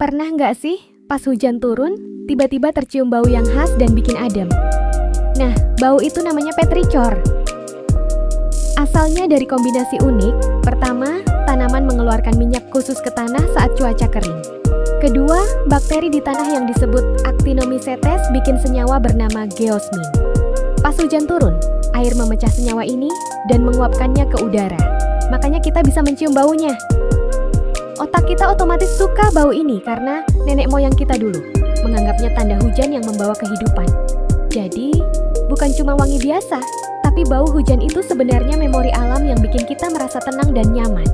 Pernah nggak sih pas hujan turun, tiba-tiba tercium bau yang khas dan bikin adem? Nah, bau itu namanya petrichor. Asalnya dari kombinasi unik. Pertama, tanaman mengeluarkan minyak khusus ke tanah saat cuaca kering. Kedua, bakteri di tanah yang disebut Actinomycetes bikin senyawa bernama geosmin. Pas hujan turun, air memecah senyawa ini dan menguapkannya ke udara. Makanya kita bisa mencium baunya. Otak kita otomatis suka bau ini karena nenek moyang kita dulu menganggapnya tanda hujan yang membawa kehidupan. Jadi, bukan cuma wangi biasa, tapi bau hujan itu sebenarnya memori alam yang bikin kita merasa tenang dan nyaman.